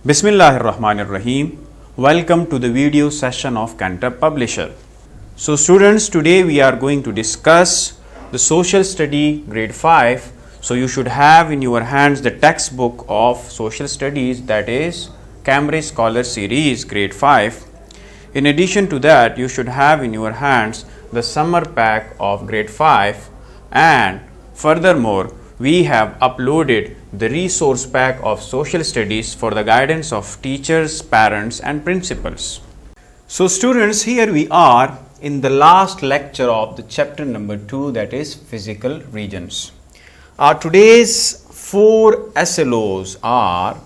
Bismillahirrahmanirrahim. Welcome to the video session of Cantor Publisher. So students, today we are going to discuss the social study grade 5. So you should have in your hands the textbook of social studies, that is Cambridge Scholar Series grade 5. In addition to that, you should have in your hands the summer pack of grade 5, and furthermore we have uploaded the resource pack of social studies for the guidance of teachers, parents and principals. So students, here we are in the last lecture of the chapter number 2, that is physical regions. Today's 4 SLOs are: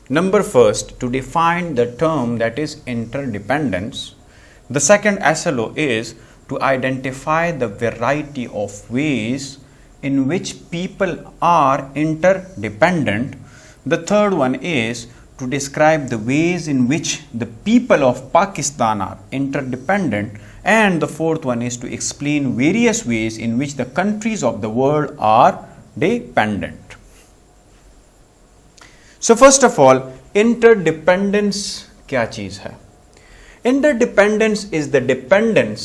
number first, to define the term that is interdependence. The second SLO is to identify the variety of ways in which people are interdependent. The third one is to describe the ways in which the people of Pakistan are interdependent, and the fourth one is to explain various ways in which the countries of the world are dependent. So first of all, interdependence क्या चीज है? Interdependence is the dependence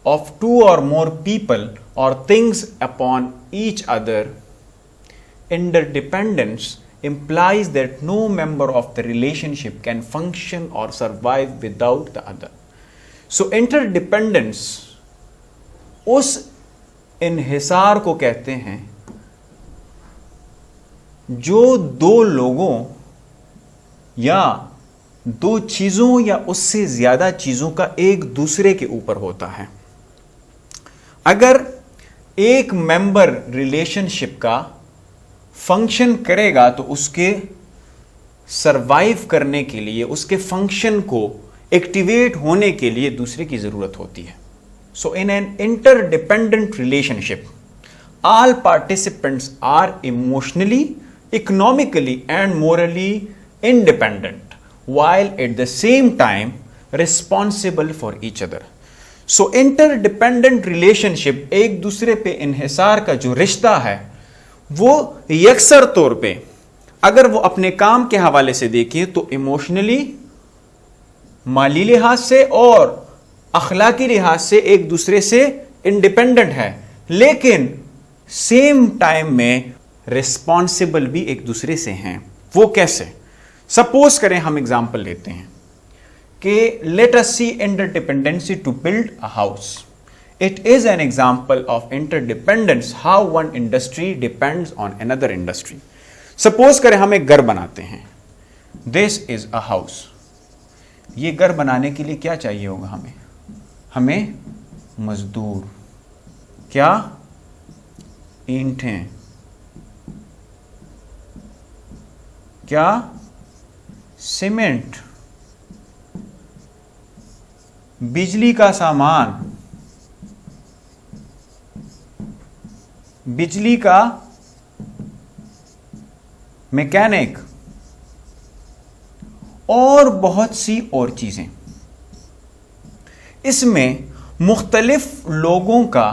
of two or more people or things upon each other. Interdependence implies that no member of the relationship can function or survive without the other. So interdependence उस इन्हिसार को कहते हैं जो दो लोगों या दो चीजों या उससे ज्यादा चीजों का एक दूसरे के ऊपर होता है. अगर एक मेंबर रिलेशनशिप का फंक्शन करेगा तो उसके सरवाइव करने के लिए, उसके फंक्शन को एक्टिवेट होने के लिए दूसरे की जरूरत होती है. So in an interdependent relationship all participants are emotionally, economically and morally independent while at the same time responsible for each other. So interdependent relationship, एक दूसरे पे इन्हिसार का जो रिश्ता है वो यकसर तौर पे अगर वो अपने काम के हवाले से देखें तो इमोशनली, माली लिहाज से और अखलाकी लिहाज से एक दूसरे से इंडिपेंडेंट है, लेकिन सेम टाइम में रिस्पॉन्सिबल भी एक दूसरे से हैं. वो कैसे? सपोज करें, हम एग्जाम्पल लेते हैं कि let us see interdependency to build a house. It is an example of interdependence, how one industry depends on another industry. Suppose करें हम एक घर बनाते हैं. This is a house. ये घर बनाने के लिए क्या चाहिए होगा? हमें मजदूर. क्या? ईंटें. क्या? सीमेंट. बिजली का सामान, बिजली का मैकेनिक और बहुत सी और चीजें. इसमें मुख्तलिफ लोगों का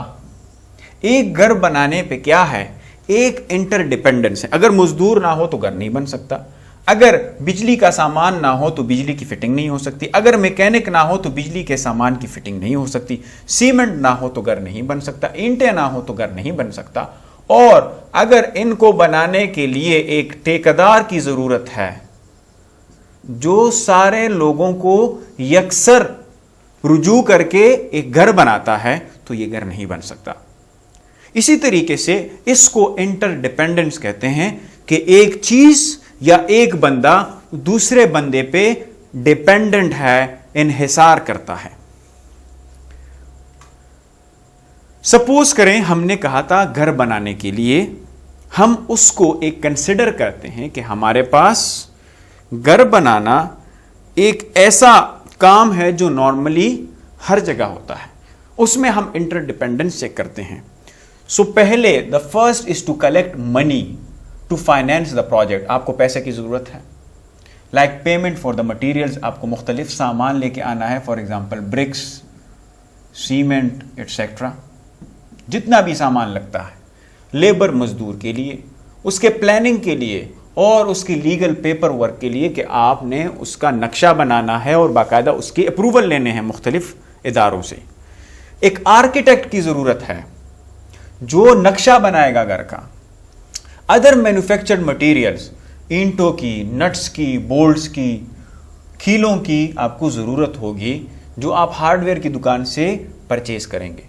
एक घर बनाने पे क्या है? एक इंटरडिपेंडेंस है. अगर मजदूर ना हो तो घर नहीं बन सकता. अगर बिजली का सामान ना हो तो बिजली की फिटिंग नहीं हो सकती. अगर मैकेनिक ना हो तो बिजली के सामान की फिटिंग नहीं हो सकती. सीमेंट ना हो तो घर नहीं बन सकता. ईंटें ना हो तो घर नहीं बन सकता. और अगर इनको बनाने के लिए एक ठेकेदार की जरूरत है जो सारे लोगों को यकसर रुजू करके एक घर बनाता है, तो ये घर नहीं बन सकता. इसी तरीके से इसको इंटरडिपेंडेंस कहते हैं कि एक चीज या एक बंदा दूसरे बंदे पे डिपेंडेंट है, इन्हिसार करता है. सपोज करें हमने कहा था घर बनाने के लिए हम उसको एक कंसिडर करते हैं कि हमारे पास घर बनाना एक ऐसा काम है जो नॉर्मली हर जगह होता है. उसमें हम इंटरडिपेंडेंस चेक करते हैं. सो पहले the first is to collect money to finance the project. आपको पैसे की जरूरत है, like payment for the materials. आपको मुख्तलिफ सामान लेके आना है, for example bricks, cement etcetera, जितना भी सामान लगता है. लेबर मजदूर के लिए, उसके प्लानिंग के लिए और उसकी लीगल पेपर वर्क के लिए कि आपने उसका नक्शा बनाना है और बाकायदा उसके अप्रूवल लेने हैं मुख्तलिफ इदारों से। एक आर्किटेक्ट की ज़रूरत है जो नक्शा बनाएगा घर का। अदर मैन्युफैक्चर्ड मटेरियल्स, ईंटों की, नट्स की, बोल्ट्स की, कीलों की आपको ज़रूरत होगी जो आप हार्डवेयर की दुकान से परचेज करेंगे।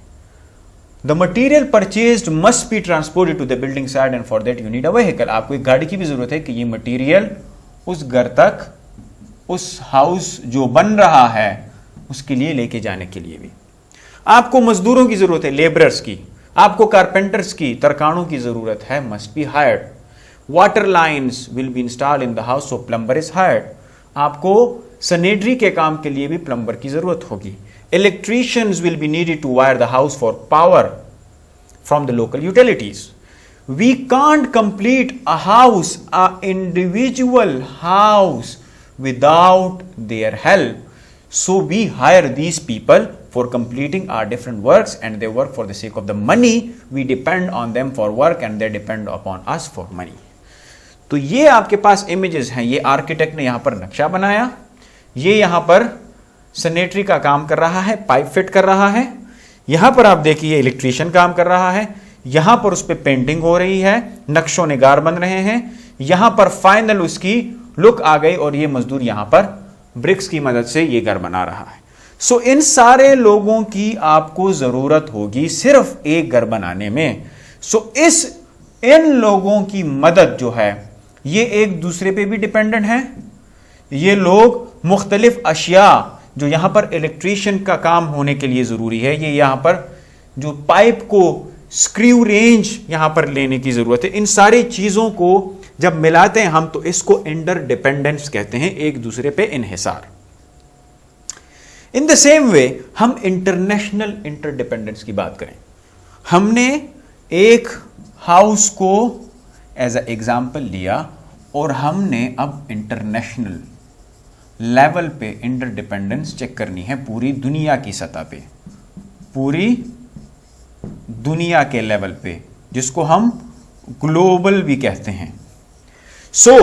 The material purchased must be transported to the building site and for that you need a vehicle. आपको एक गाड़ी की भी जरूरत है कि ये मटीरियल उस घर तक, उस हाउस जो बन रहा है उसके लिए लेके जाने के लिए भी। आपको मजदूरों की जरूरत है, लेबरर्स की, आपको कारपेंटर्स की, तरकाणों की जरूरत है, must be hired. Water lines will be installed in the house, so plumber is hired. आपको सैनिटरी के काम के लिए भी प्लम्बर की जरूरत होगी। Electricians will be needed to wire the house for power from the local utilities. We can't complete a house, an individual house, without their help. So we hire these people for completing our different works, and they work for the sake of the money. We depend on them for work and they depend upon us for money. तो ये आपके पास images हैं। ये architect ने यहां पर नक्शा बनाया, ये यहां पर सैनिटरी का काम कर रहा है, पाइप फिट कर रहा है, यहां पर आप देखिए इलेक्ट्रीशियन काम कर रहा है, यहां पर उस पर पेंटिंग हो रही है, नक्शों निगार बन रहे हैं, यहां पर फाइनल उसकी लुक आ गई और ये मजदूर यहां पर ब्रिक्स की मदद से ये घर बना रहा है। सो इन सारे लोगों की आपको जरूरत होगी सिर्फ एक घर बनाने में। सो इन लोगों की मदद जो है ये एक दूसरे पे भी डिपेंडेंट है। ये लोग मुख्तलिफ अशिया जो यहां पर इलेक्ट्रीशियन का काम होने के लिए जरूरी है, ये यहां पर जो पाइप को स्क्रू रेंज यहां पर लेने की जरूरत है, इन सारी चीजों को जब मिलाते हैं हम तो इसको इंटर डिपेंडेंस कहते हैं, एक दूसरे पे इन्हिसार। इन द सेम वे हम इंटरनेशनल इंटरडिपेंडेंस की बात करें। हमने एक हाउस को एज अ एग्जाम्पल लिया और हमने अब इंटरनेशनल लेवल पे इंटरडिपेंडेंस चेक करनी है पूरी दुनिया की सतह पे, पूरी दुनिया के लेवल पे, जिसको हम ग्लोबल भी कहते हैं। सो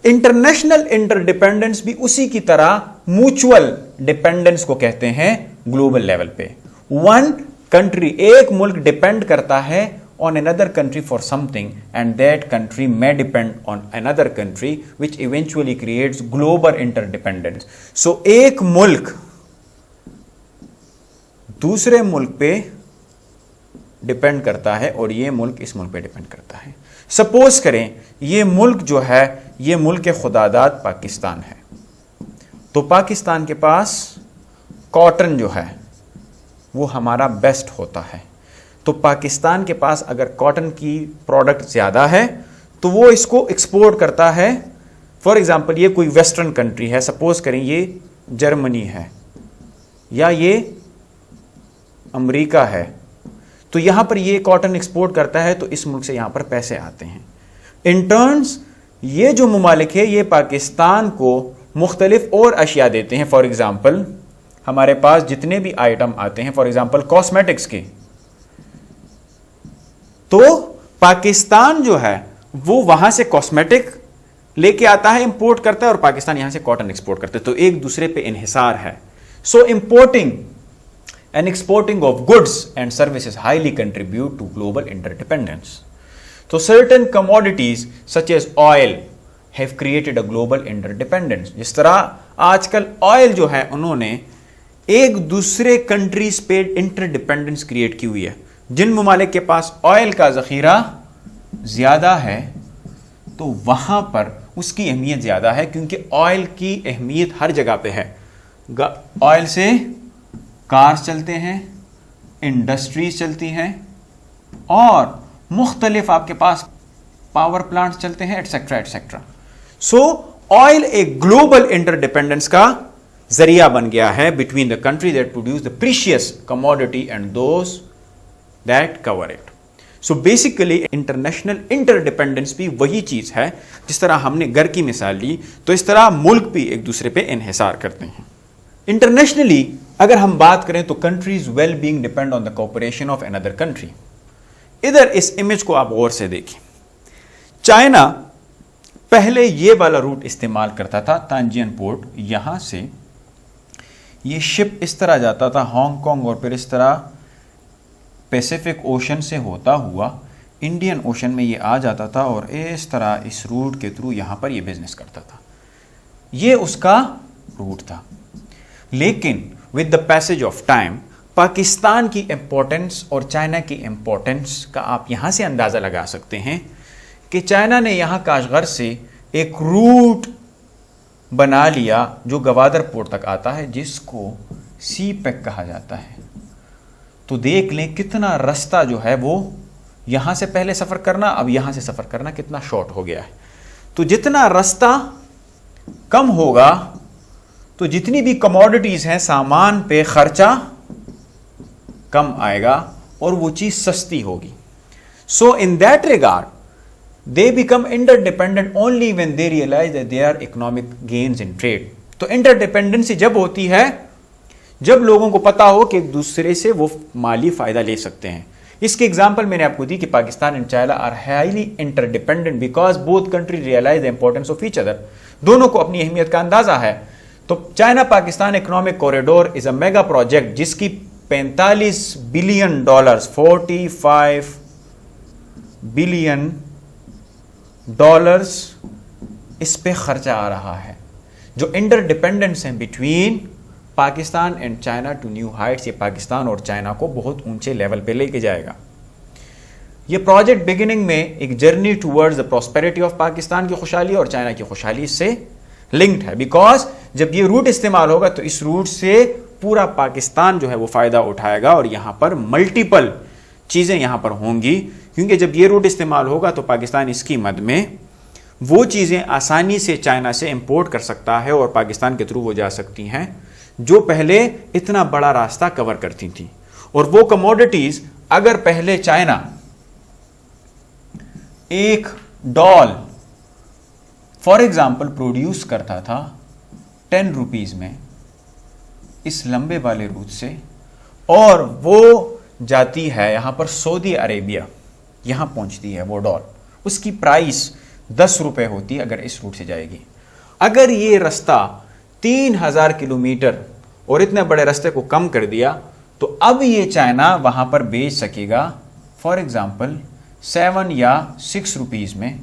इंटरनेशनल इंटरडिपेंडेंस भी उसी की तरह म्यूचुअल डिपेंडेंस को कहते हैं ग्लोबल लेवल पे। वन कंट्री, एक मुल्क डिपेंड करता है on another country for something, and that country may depend on another country, which eventually creates global interdependence. So एक मुल्क दूसरे मुल्क पे डिपेंड करता है और ये मुल्क इस मुल्क पे डिपेंड करता है। सपोज करें ये मुल्क जो है ये मुल्क खुदादाद पाकिस्तान है, तो पाकिस्तान के पास कॉटन जो है वो हमारा बेस्ट होता है। तो पाकिस्तान के पास अगर कॉटन की प्रोडक्ट ज़्यादा है तो वो इसको एक्सपोर्ट करता है। फॉर एग्जांपल ये कोई वेस्टर्न कंट्री है, सपोज करें ये जर्मनी है या ये अमेरिका है, तो यहाँ पर ये कॉटन एक्सपोर्ट करता है तो इस मुल्क से यहाँ पर पैसे आते हैं। इन टर्न्स ये जो ममालिक है ये पाकिस्तान को मुख्तलिफ और अशिया देते हैं। फॉर एग्जांपल हमारे पास जितने भी आइटम आते हैं, फॉर एग्जांपल कॉस्मेटिक्स के, तो पाकिस्तान जो है वो वहां से कॉस्मेटिक लेके आता है, इंपोर्ट करता है, और पाकिस्तान यहां से कॉटन एक्सपोर्ट करता है, तो एक दूसरे पे इन्हिसार है। So importing and exporting of goods and services highly contribute to global interdependence. तो certain commodities such as oil have created a global interdependence. जिस तरह आजकल ऑयल जो है उन्होंने एक दूसरे कंट्रीज पे इंटरडिपेंडेंस क्रिएट की हुई है। जिन ममालिक के पास ऑयल का ज़ख़ीरा ज़्यादा है तो वहाँ पर उसकी अहमियत ज़्यादा है, क्योंकि ऑयल की अहमियत हर जगह पे है। ऑयल से कार्स चलते हैं, इंडस्ट्रीज चलती हैं और मुख्तलिफ आपके पास पावर प्लांट्स चलते हैं, एटसेट्रा एटसेट्रा। सो ऑयल एक ग्लोबल इंटरडिपेंडेंस का जरिया बन गया है between the country that produce the precious commodity and those that cover it. So basically international interdependence भी वही चीज है। जिस तरह हमने घर की मिसाल ली, तो इस तरह मुल्क भी एक दूसरे पे इन्हिसार करते हैं। इंटरनेशनली अगर हम बात करें तो countries well being depend on the cooperation of another country. इधर इस इमेज को आप गौर से देखिए। चाइना पहले ये वाला रूट इस्तेमाल करता था, तांजियन पोर्ट, यहां से ये शिप इस तरह जाता था हांगकांग और फिर इस तरह पैसिफिक ओशन से होता हुआ इंडियन ओशन में ये आ जाता था और इस तरह इस रूट के थ्रू यहां पर ये बिजनेस करता था। ये उसका रूट था। लेकिन with the passage of time Pakistan की इंपॉर्टेंस और चाइना की इंपॉर्टेंस का आप यहां से अंदाजा लगा सकते हैं कि चाइना ने यहां काशगर से एक रूट बना लिया जो गवादर पोर्ट तक आता है, जिसको सी पैक कहा जाता है। तो देख लें कितना रास्ता जो है वो यहां से पहले सफर करना, अब यहां से सफर करना कितना शॉर्ट हो गया है। तो जितना रास्ता कम होगा तो जितनी भी कमोडिटीज हैं, सामान पे खर्चा कम आएगा और वो चीज सस्ती होगी। So in that regard they become interdependent only when they realize that there are economic gains in trade। तो इंटरडिपेंडेंसी जब होती है जब लोगों को पता हो कि एक दूसरे से वो माली फायदा ले सकते हैं। इसकी एग्जांपल मैंने आपको दी कि Pakistan and China are highly interdependent because both country realise the importance of each other. दोनों को अपनी अहमियत का अंदाजा है। तो China Pakistan economic corridor is a mega project जिसकी $45 बिलियन 45 बिलियन इस पे खर्चा आ रहा है। जो इंटरडिपेंडेंस है between Pakistan and China to new heights, ये पाकिस्तान और चाइना को बहुत ऊंचे लेवल पे लेके जाएगा। ये प्रोजेक्ट बिगिनिंग में एक journey towards the prosperity of Pakistan की खुशहाली और चाइना की खुशहाली से लिंक्ड है। बिकॉज जब ये रूट इस्तेमाल होगा तो इस रूट से पूरा पाकिस्तान जो है वो फायदा उठाएगा और यहां पर मल्टीपल चीजें यहां पर होंगी, क्योंकि जब ये रूट इस्तेमाल होगा तो पाकिस्तान इसकी मद में वो चीजें आसानी से चाइना से इंपोर्ट कर सकता है और पाकिस्तान के थ्रू वो जा सकती हैं जो पहले इतना बड़ा रास्ता कवर करती थी। और वो कमोडिटीज अगर पहले चाइना एक डॉल फॉर एग्जाम्पल प्रोड्यूस करता था 10 रुपीज में इस लंबे वाले रूट से, और वो जाती है यहां पर सऊदी अरेबिया, यहां पहुंचती है वो डॉल, उसकी प्राइस 10 रुपए होती है अगर इस रूट से जाएगी। अगर ये रास्ता 3000 किलोमीटर और इतने बड़े रास्ते को कम कर दिया तो अब ये चाइना वहां पर बेच सकेगा फॉर एग्जाम्पल 7 या 6 रुपीज में।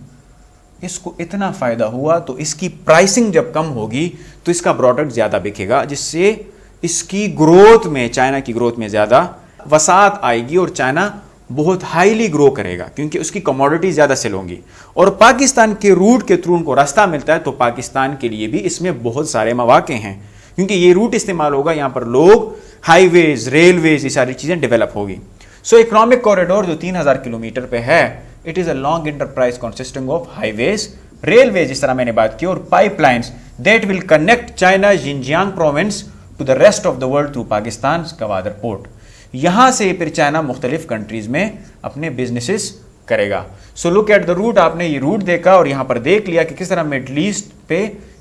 इसको इतना फायदा हुआ तो इसकी प्राइसिंग जब कम होगी तो इसका प्रोडक्ट ज्यादा बिकेगा, जिससे इसकी ग्रोथ में, चाइना की ग्रोथ में ज्यादा वसात आएगी और चाइना बहुत हाईली ग्रो करेगा क्योंकि उसकी कमोडिटी ज्यादा सेल होंगी। और पाकिस्तान के रूट के थ्रू उनको रास्ता मिलता है तो पाकिस्तान के लिए भी इसमें बहुत सारे मौके हैं, क्योंकि ये रूट इस्तेमाल होगा, यहां पर लोग, हाईवेज, रेलवेज, ये सारी चीजें डेवलप होगी। सो इकोनॉमिक कॉरिडोर जो 3000 किलोमीटर पे है, it is a long enterprise consisting of highways, railway जिस तरह मैंने बात की, और pipelines that will connect China Xinjiang province to the rest of the world through Pakistan Gwadar port. यहां से फिर चाइना मुख्तलिफ कंट्रीज में अपने बिजनेसेस करेगा। So look at the route. आपने ये रूट देखा और यहां पर देख लिया कि किस तरह मिडल ईस्ट पे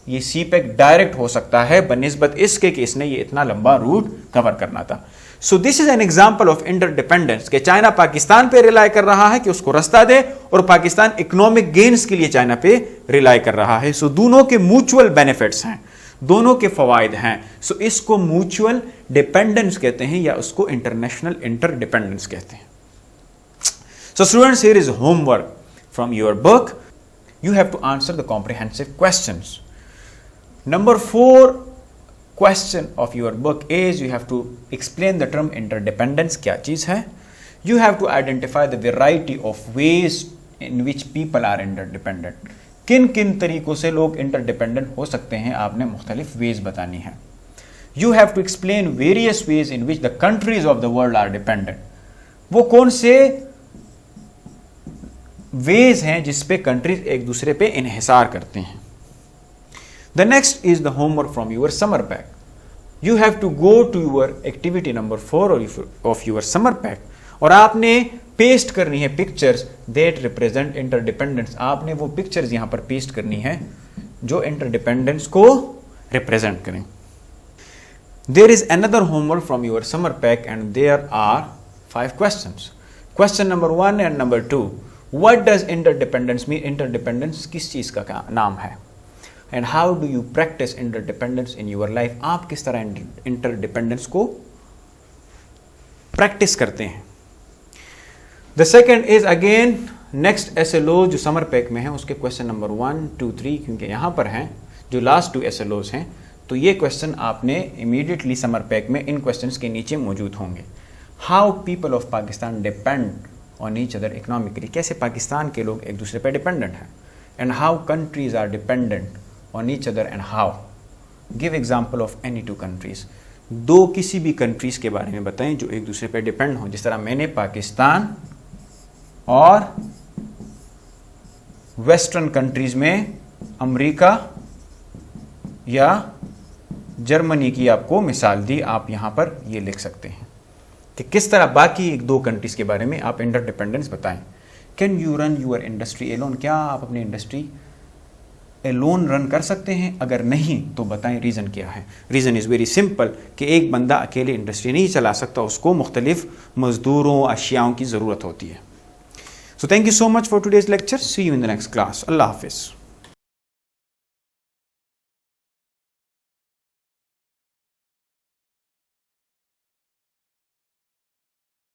ये सी पैक डायरेक्ट हो सकता है बनिस्बत इसके कि इसने ये इतना लंबा रूट कवर करना था। So this is an example of interdependence कि चाइना पाकिस्तान पे रिलाई कर रहा है कि उसको रास्ता दे और पाकिस्तान इकोनॉमिक गेन्स के लिए चाइना पे रिलाई कर रहा है। सो दोनों के म्यूचुअल बेनिफिट्स हैं, दोनों के फवायद हैं। सो इसको म्यूचुअल डिपेंडेंस कहते हैं या उसको इंटरनेशनल इंटरडिपेंडेंस कहते हैं। So students, here is homework from your book. You have to answer the comprehensive questions. Number 4 question of your book is you have to explain the term interdependence. क्या चीज है? You have to identify the variety of ways in which people are interdependent. किन किन तरीकों से लोग interdependent हो सकते हैं, आपने मुख्तलिफ ways बतानी है. You have to explain various ways in which the countries of the world are dependent. वो कौन से वेज हैं जिस पे कंट्रीज एक दूसरे पे इन्हिसार करते हैं. The next is the homework from your summer pack. You have to go to your activity number 4 of your summer pack और आपने पेस्ट करनी है पिक्चर्स दैट रिप्रेजेंट इंटरडिपेंडेंस. आपने वो पिक्चर्स यहां पर पेस्ट करनी है जो इंटरडिपेंडेंस को रिप्रेजेंट करें. There is another homework from your summer pack and there are 5 questions. Question number 1 and number 2. What does interdependence mean? Interdependence किस चीज़ का नाम है? And how do you practise interdependence in your life? आप किस तरह interdependence को practise करते हैं? The second is again next SLO जो समर पैक में है उसके क्वेश्चन नंबर 1, 2, 3, क्योंकि यहाँ पर हैं जो लास्ट 2 SLOs हैं, तो ये क्वेश्चन आपने इमीडिएटली समर पैक में इन क्वेश्चंस के नीचे मौजूद होंगे। How people of Pakistan depend on each other economically? कैसे पाकिस्तान के लोग एक दूसरे पर डिपेंडेंट हैं? And how countries are dependent on each other and how? Give example of any 2 countries. 2 किसी भी कंट्रीज के बारे में बताएं जो एक दूसरे पर डिपेंड हो, जिस तरह मैंने पाकिस्तान और वेस्टर्न कंट्रीज में अमेरिका या जर्मनी की आपको मिसाल दी। आप यहां पर ये लिख सकते हैं कि किस तरह बाकी 1-2 कंट्रीज के बारे में आप इंटरडिपेंडेंस बताएं। Can you run your industry alone? क्या आप अपनी इंडस्ट्री एलोन रन कर सकते हैं? अगर नहीं तो बताएं रीज़न क्या है। रीज़न इज़ वेरी सिंपल कि एक बंदा अकेले इंडस्ट्री नहीं चला सकता, उसको मुख्तलिफ मजदूरों, अशियाओं की ज़रूरत होती है। So thank you so much for today's lecture. See you in the next class. Allah Hafiz.